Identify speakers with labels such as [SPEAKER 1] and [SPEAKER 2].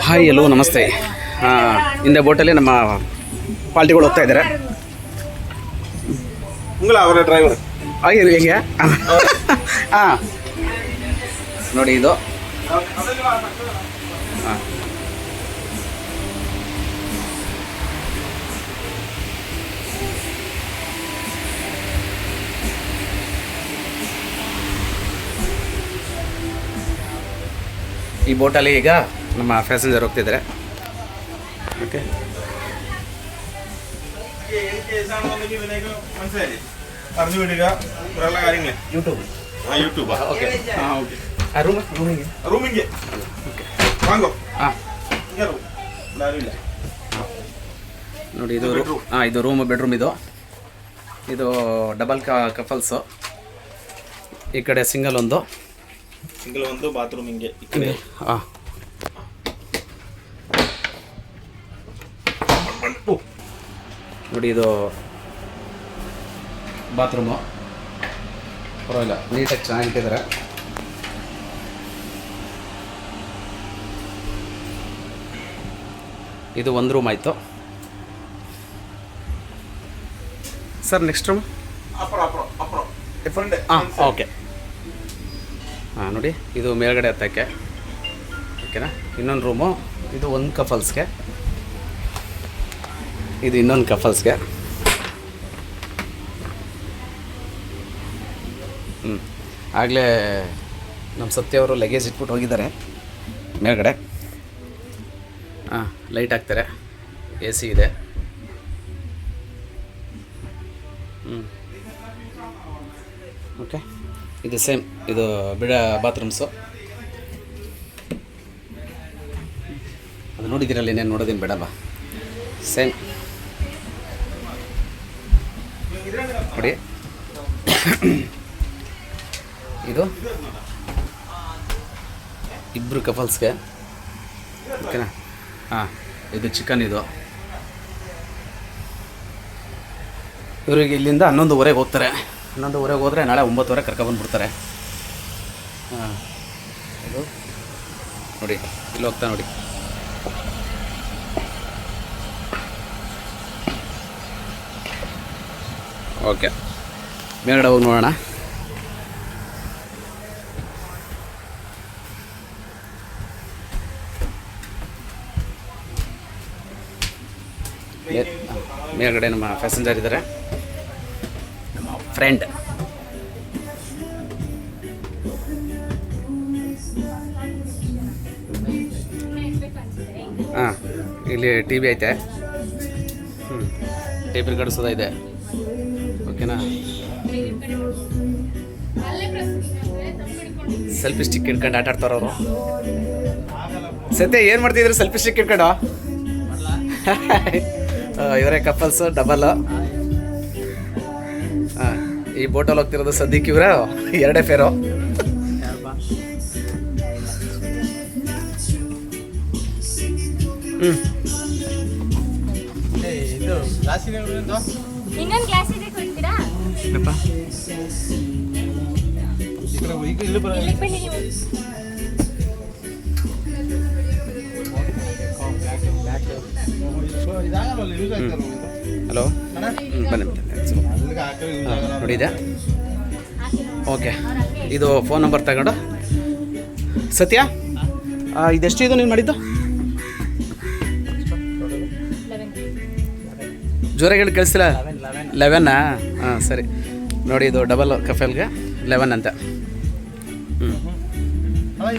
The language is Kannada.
[SPEAKER 1] ಹಾಯ್ ಎಲ್ಲೋ ನಮಸ್ತೆ. ಇಂದ ಬೋಟಲ್ಲಿ ನಮ್ಮ ಪಾಲ್ಟಿಗಳು ಹೋಗ್ತಾ ಇದ್ದಾರೆ.
[SPEAKER 2] ಅವರ ಡ್ರೈವರ್
[SPEAKER 1] ಹೇಗೆ ಹಾಂ ನೋಡಿ ಇದು ಹಾಂ ಈ ಬೋಟಲ್ಲಿ ಈಗ ನಮ್ಮ ಪ್ಯಾಸೆಂಜರ್ ಹೋಗ್ತಿದ್ದಾರೆ. ഓക്കെ
[SPEAKER 2] പറഞ്ഞു വിടുക ഇവരുള്ള കാര്യങ്ങളെ യൂട്യൂബ്
[SPEAKER 1] ഓക്കെ
[SPEAKER 2] റൂമിങ് വാങ്ങോ ആരുമില്ല
[SPEAKER 1] ನೋಡಿ ಇದು ಇದು ರೂಮ್ ಬೆಡ್ರೂಮ್. ಇದು ಡಬಲ್ ಕಫಲ್ಸು. ಈ ಕಡೆ ಸಿಂಗಲ್ ಒಂದು
[SPEAKER 2] ಬಾತ್ರೂಮ್ ಹಿಂಗೆ ಈ ಕಡೆ.
[SPEAKER 1] ಹಾಂ ನೋಡಿ ಇದು ಬಾತ್ರೂಮು. ಪರವಾಗಿಲ್ಲ, ನೀಟಾಗಿ ಚೆನ್ನಾಗಿಟ್ಟಿದ್ದಾರೆ. ಇದು ಒಂದು ರೂಮ್ ಆಯಿತು ಸರ್. ನೆಕ್ಸ್ಟ್ ರೂಮ್ ಹಾಂ ಓಕೆ. ಹಾಂ ನೋಡಿ ಇದು ಮೇಲ್ಗಡೆ ಹತ್ತಕ್ಕೆ. ಓಕೆನಾ. ಇನ್ನೊಂದು ರೂಮು. ಇದು ಒಂದು ಕಫಲ್ಸ್ಗೆ, ಇದು ಇನ್ನೊಂದು ಕಫಲ್ಸ್ಗೆ. ಆಗಲೇ ನಮ್ಮ ಸತ್ಯವರು ಲಗೇಜ್ ಇಟ್ಬಿಟ್ಟು ಹೋಗಿದ್ದಾರೆ ಮೇಲ್ಗಡೆ. ಹಾಂ ಲೈಟ್ ಹಾಕ್ತಾರೆ, ಎ ಸಿ ಇದೆ. ಓಕೆ. ಇದು ಸೇಮ್, ಇದು ಬಾತ್ರೂಮ್ಸು. ಅದು ನೋಡಿದ್ದೀರಲ್ಲಿ, ಇನ್ನೇನು ನೋಡೋದೇನು ಬೇಡಲ್ಲ, ಸೇಮ್ ನೋಡಿ. ಇದು ಇಬ್ಬರು ಕಪಲ್ಸ್ಗೆ. ಓಕೆನಾ. ಹಾಂ ಇದು ಚಿಕನ್. ಇದು ಇವರಿಗೆ ಇಲ್ಲಿಂದ 11:15 ಹೋಗ್ತಾರೆ. 11:15 ಹೋದರೆ ನಾಳೆ 9:00 ಕರ್ಕೊಬಂದ್ಬಿಡ್ತಾರೆ. ಹಾಂ ಇದು ನೋಡಿ, ಇಲ್ಲಿ ಹೋಗ್ತಾ ನೋಡಿ. ಓಕೆ, ಮೇಲ್ಗಡೆ ಹೋಗಿ ನೋಡೋಣ. ಮೇಲ್ಗಡೆ ನಮ್ಮ ಪ್ಯಾಸೆಂಜರ್ ಇದ್ದಾರೆ, ನಮ್ಮ ಫ್ರೆಂಡ್. ಹಾಂ ಇಲ್ಲಿ ಟಿ ವಿ ಐತೆ. ಟೇಬಲ್ ಗಡಿಸೋದ ಇದೆ. ಓಕೆನಾ. ಸೆಲ್ಫಿ ಸ್ಟಿಕ್ ಇಟ್ಕೊಂಡು ಆಟ ಆಡ್ತಾರವರು. ಸತ್ಯ ಏನು ಮಾಡ್ತಿದ್ರು ಸೆಲ್ಫಿ ಸ್ಟಿಕ್ ಇಟ್ಕೊಂಡು? ಇವರೇ ಕಪಲ್ಸು, ಡಬಲ್. ಹಾಂ ಈ ಬೋಟಲ್ಲಿ ಹೋಗ್ತಿರೋದು ಸದ್ಯಕ್ಕೆ ಇವರು 2 ಫೇರು. ಹಲೋ, ಬನ್ನಿ ನೋಡಿದೆ. ಓಕೆ, ಇದು ಫೋನ್ ನಂಬರ್ ತಗೊಂಡು. ಸತ್ಯ, ಇದೆಷ್ಟು ಇದು ನೀನು ಮಾಡಿದ್ದು? ಜೋರಾಗಿ ಹೇಳಿ ಕೇಳಿಸ್ತಿಲ್ಲ. 11. ಹಾಂ ಸರಿ ನೋಡಿ, ಇದು ಡಬಲ್ ಕಫೆಲ್ಗೆ 11 ಅಂತ.